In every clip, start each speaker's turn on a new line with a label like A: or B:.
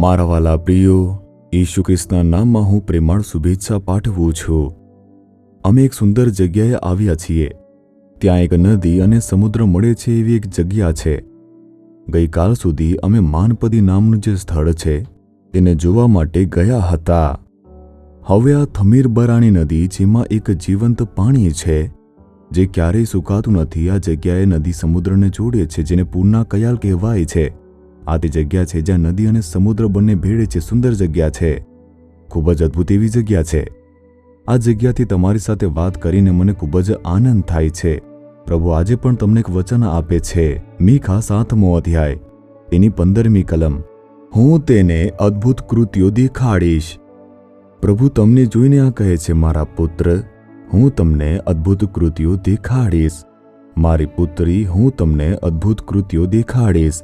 A: મારા વાલા પ્રિયો, ઈસુ ખ્રિસ્તના નામમાં હું પ્રેમાળ શુભેચ્છા પાઠવું છું. અમે એક સુંદર જગ્યાએ આવ્યા છીએ. ત્યાં એક નદી અને સમુદ્ર મળે છે એવી એક જગ્યા છે. ગઈકાલ સુધી અમે માનપદી નામનું જે સ્થળ છે તેને જોવા માટે ગયા હતા. હવે આ થમીરબરાની નદી, જેમાં એક જીવંત પાણી છે જે ક્યારેય સુકાતું નથી, આ જગ્યાએ નદી સમુદ્રને જોડે છે, જેને પૂરના કયાલ કહેવાય છે. આ તે જગ્યા છે જ્યાં નદી અને સમુદ્ર બંને ભેળે છે. સુંદર જગ્યા છે, ખૂબ જ અદ્ભુત એવી જગ્યા છે. આ જગ્યાથી તમારી સાથે વાત કરીને મને ખૂબ જ આનંદ થાય છે. પ્રભુ આજે પણ તમને એક વચન આપે છે. મીખા 7મો અધ્યાય તેની 15મી કલમ. હું તેને અદ્ભુત કૃત્યો દેખાડીશ. પ્રભુ તમને જોઈને આ કહે છે, મારા પુત્ર, હું તમને અદ્ભુત કૃત્યો દેખાડીશ. મારી પુત્રી, હું તમને અદ્ભુત કૃત્યો દેખાડીશ.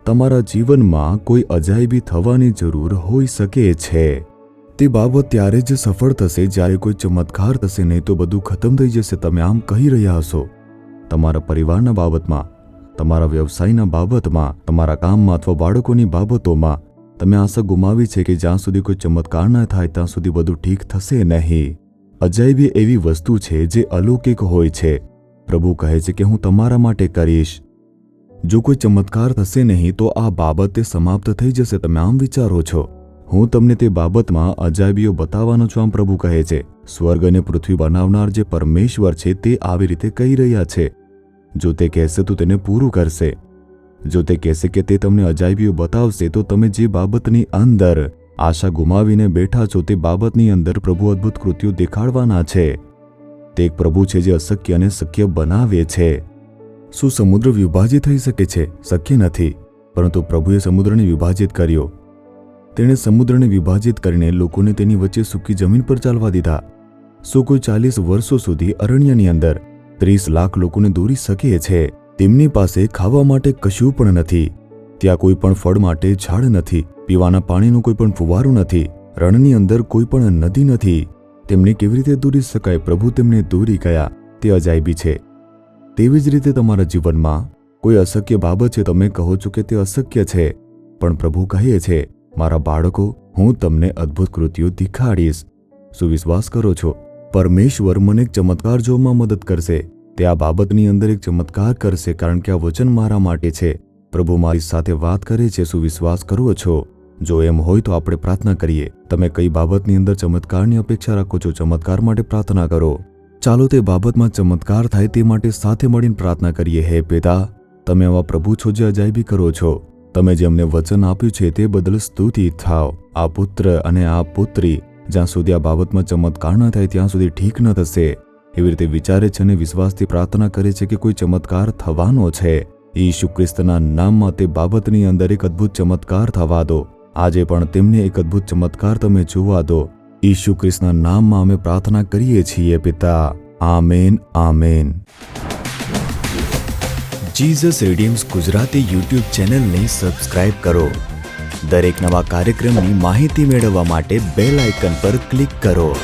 A: તમારા જીવનમાં કોઈ અજાયબી થવાની જરૂર હોઈ શકે છે. તે બાબત ત્યારે જ સફળ થશે જ્યારે કોઈ ચમત્કાર થશે, નહીં તો બધું ખતમ થઈ જશે. તમે આમ કહી રહ્યા હશો. તમારા પરિવારના બાબતમાં, તમારા વ્યવસાયના બાબતમાં, તમારા કામમાં અથવા બાળકોની બાબતોમાં તમે આશા ગુમાવી છે કે જ્યાં સુધી કોઈ ચમત્કાર ન થાય ત્યાં સુધી બધું ઠીક થશે નહીં. અજાયબી એવી વસ્તુ છે જે અલૌકિક હોય છે. પ્રભુ કહે છે કે હું તમારા માટે કરીશ. જો કોઈ ચમત્કાર થશે નહીં તો આ બાબત સમાપ્ત થઈ જશે. તમે આમ વિચારો છો. હું તમને તે બાબતમાં અજાયબીઓ બતાવવાનો છું, આમ પ્રભુ કહે છે. સ્વર્ગ અને પૃથ્વી બનાવનાર જે પરમેશ્વર છે તે આવી રીતે કહી રહ્યા છે. જો તે કહેશે તો તેને પૂરું કરશે. જો તે કહેશે કે તે તમને અજાયબીઓ બતાવશે તો તમે જે બાબતની અંદર આશા ગુમાવીને બેઠા છો તે બાબતની અંદર પ્રભુ અદ્ભુત કૃત્યો દેખાડવાના છે. તે એક પ્રભુ છે જે અશક્ય અને શક્ય બનાવે છે. શું સમુદ્ર વિભાજિત થઈ શકે છે? શક્ય નથી. પરંતુ પ્રભુએ સમુદ્રને વિભાજિત કર્યો. તેણે સમુદ્રને વિભાજિત કરીને લોકોને તેની વચ્ચે સૂકી જમીન પર ચાલવા દીધા. શું કોઈ 40 વર્ષો સુધી અરણ્યની અંદર 30 લાખ લોકોને દોરી શકે છે? તેમની પાસે ખાવા માટે કશું પણ નથી. ત્યાં કોઈ પણ ફળ માટે ઝાડ નથી. પીવાના પાણીનું કોઈ પણ ફુવારો નથી. રણની અંદર કોઈ પણ નદી નથી. તેમને કેવી રીતે દોરી શકાય? પ્રભુ તેમને દોરી ગયા. તે અજાયબી છે. તેવી જ રીતે તમારા જીવનમાં કોઈ અશક્ય બાબત છે. તમે કહો છો કે તે અશક્ય છે, પણ પ્રભુ કહે છે, મારા બાળકો, હું તમને અદ્ભુત કૃત્યો દેખાડીશ. શું વિશ્વાસ કરો છો? પરમેશ્વર મને એક ચમત્કાર જોવામાં મદદ કરશે. તે આ બાબતની અંદર એક ચમત્કાર કરશે, કારણ કે આ વચન મારા માટે છે. પ્રભુ મારી સાથે વાત કરે છે. શું વિશ્વાસ કરો છો? જો એમ હોય તો આપણે પ્રાર્થના કરીએ. તમે કઈ બાબતની અંદર ચમત્કારની અપેક્ષા રાખો છો? ચમત્કાર માટે પ્રાર્થના કરો. ચાલો તે બાબતમાં ચમત્કાર થાય તે માટે સાથે મળીને પ્રાર્થના કરીએ. હે પિતા, તમે આવા પ્રભુ છો જે અજાયબી કરો છો. તમે જે અમને વચન આપ્યું છે તે બદલ સ્તુતિ થાવ. આ પુત્ર અને આ પુત્રી જ્યાં સુધી આ બાબતમાં ચમત્કાર ન થાય ત્યાં સુધી ઠીક ન થશે એવી રીતે વિચારે છે અને વિશ્વાસથી પ્રાર્થના કરે છે કે કોઈ ચમત્કાર થવાનો છે. ઈસુ ખ્રિસ્તના નામમાં તે બાબતની અંદર એક અદ્ભુત ચમત્કાર થવા દો. આજે પણ તેમને એક અદ્ભુત ચમત્કાર તમે જોવા દો. ઈસુ ખ્રિસ્તના નામમાં અમે પ્રાર્થના કરીએ છીએ પિતા. Amen, amen. Jesus redeems Gujarati YouTube ચેનલને સબસ્ક્રાઇબ કરો. દરેક નવા કાર્યક્રમની માહિતી મેળવવા માટે બેલ આઇકન પર ક્લિક કરો.